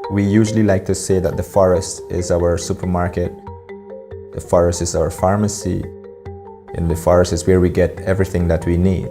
We usually like to say that the forest is our supermarket, the forest is our pharmacy, and the forest is where we get everything that we need.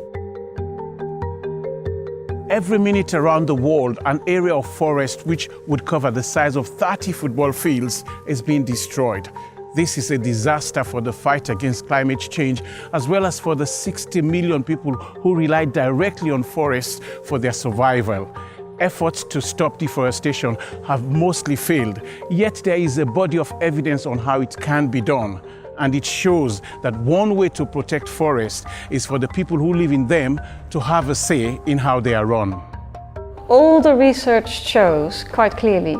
Every minute around the world, an area of forest which would cover the size of 30 football fields is being destroyed. This is a disaster for the fight against climate change, as well as for the 60 million people who rely directly on forests for their survival. Efforts to stop deforestation have mostly failed, yet there is a body of evidence on how it can be done. And it shows that one way to protect forests is for the people who live in them to have a say in how they are run. All the research shows quite clearly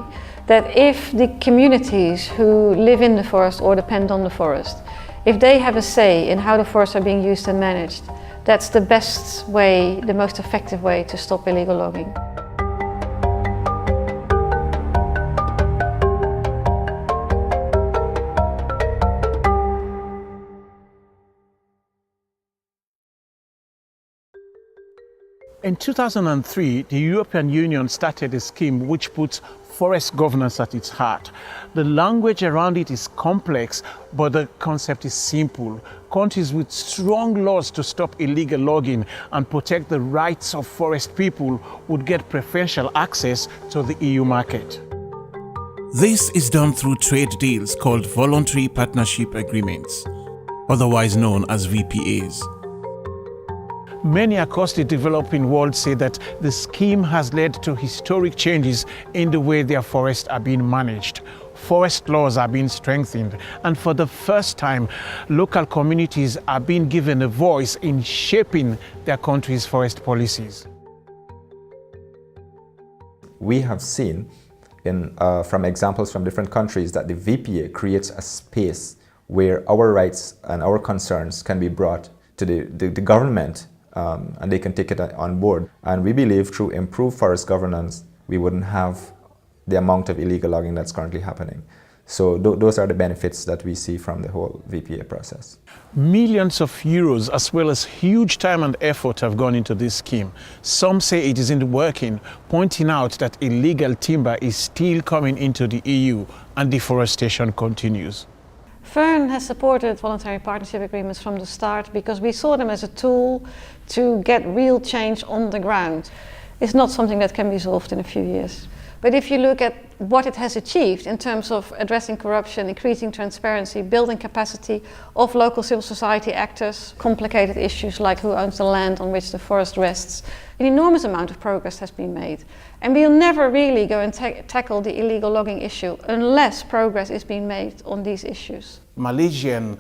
that if the communities who live in the forest or depend on the forest, if they have a say in how the forests are being used and managed, that's the best way, the most effective way to stop illegal logging. In 2003, the European Union started a scheme which puts forest governance at its heart. The language around it is complex, but the concept is simple. Countries with strong laws to stop illegal logging and protect the rights of forest people would get preferential access to the EU market. This is done through trade deals called Voluntary Partnership Agreements, otherwise known as VPAs. Many across the developing world say that the scheme has led to historic changes in the way their forests are being managed. Forest laws are being strengthened, and for the first time, local communities are being given a voice in shaping their country's forest policies. We have seen from examples from different countries that the VPA creates a space where our rights and our concerns can be brought to the government, and they can take it on board. And we believe through improved forest governance, we wouldn't have the amount of illegal logging that's currently happening. So those are the benefits that we see from the whole VPA process. Millions of euros as well as huge time and effort have gone into this scheme. Some say it isn't working, pointing out that illegal timber is still coming into the EU and deforestation continues. Fern has supported voluntary partnership agreements from the start because we saw them as a tool to get real change on the ground. It's not something that can be solved in a few years. But if you look at what it has achieved in terms of addressing corruption, increasing transparency, building capacity of local civil society actors, complicated issues like who owns the land on which the forest rests, an enormous amount of progress has been made. And we'll never really go and tackle the illegal logging issue unless progress is being made on these issues. Malaysian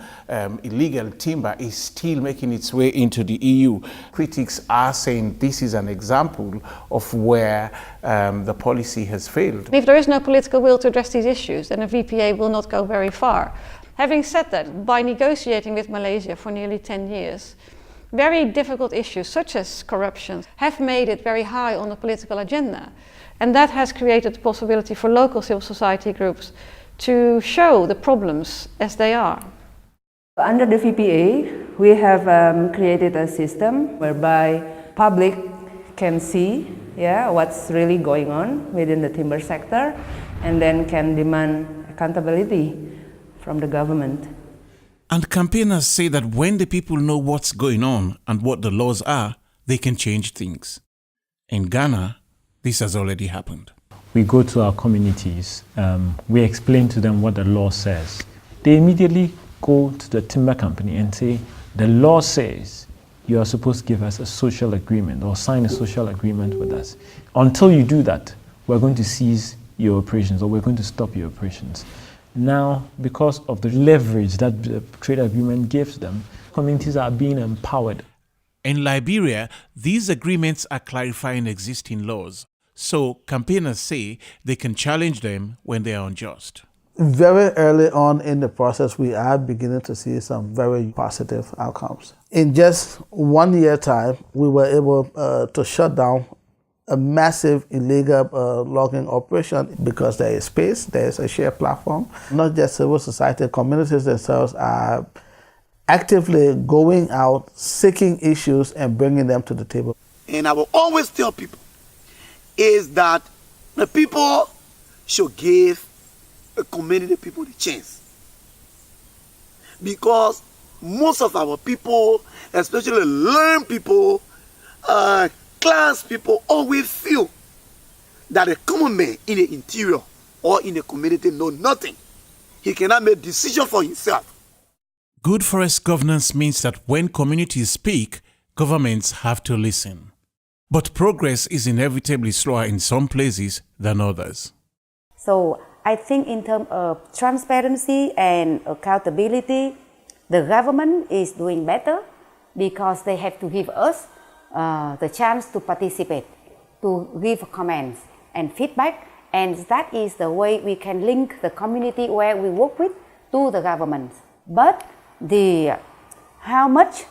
illegal timber is still making its way into the EU. Critics are saying this is an example of where the policy has failed. If there is no political will to address these issues, then a VPA will not go very far. Having said that, by negotiating with Malaysia for nearly 10 years, very difficult issues such as corruption have made it very high on the political agenda. And that has created the possibility for local civil society groups to show the problems as they are. Under the VPA, we have created a system whereby public can see what's really going on within the timber sector and then can demand accountability from the government. And campaigners say that when the people know what's going on and what the laws are, they can change things. In Ghana, this has already happened. We go to our communities, we explain to them what the law says. They immediately go to the timber company and say, the law says you are supposed to give us a social agreement or sign a social agreement with us. Until you do that, we're going to seize your operations or we're going to stop your operations. Now, because of the leverage that the trade agreement gives them, communities are being empowered. In Liberia, these agreements are clarifying existing laws. So campaigners say they can challenge them when they are unjust. Very early on in the process, we are beginning to see some very positive outcomes. In just 1 year time, we were able to shut down a massive illegal logging operation because there is space, there is a shared platform. Not just civil society, communities themselves are actively going out, seeking issues and bringing them to the table. And I will always tell people is that the people should give a community people the chance. Because most of our people, especially learned people, class people, always feel that a common man in the interior or in the community know nothing. He cannot make decisions for himself. Good forest governance means that when communities speak, governments have to listen. But progress is inevitably slower in some places than others. So I think in terms of transparency and accountability, the government is doing better because they have to give us the chance to participate, to give comments and feedback, and that is the way we can link the community where we work with to the government. But how much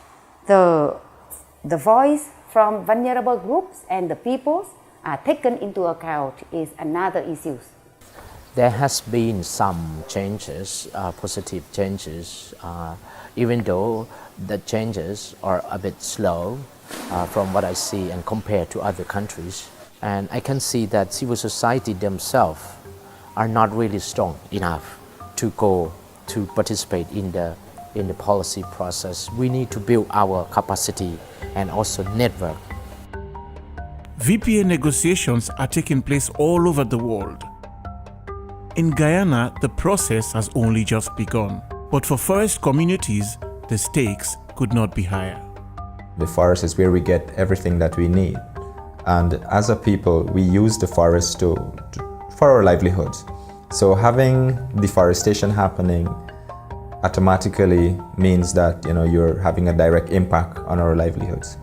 the voice from vulnerable groups and the peoples are taken into account is another issue. There has been some changes, positive changes, even though the changes are a bit slow from what I see and compared to other countries. And I can see that civil society themselves are not really strong enough to go to participate in the policy process. We need to build our capacity and also network. VPA negotiations are taking place all over the world. In Guyana, the process has only just begun. But for forest communities, the stakes could not be higher. The forest is where we get everything that we need. And as a people, we use the forest for our livelihoods. So having deforestation happening automatically means that you're having a direct impact on our livelihoods.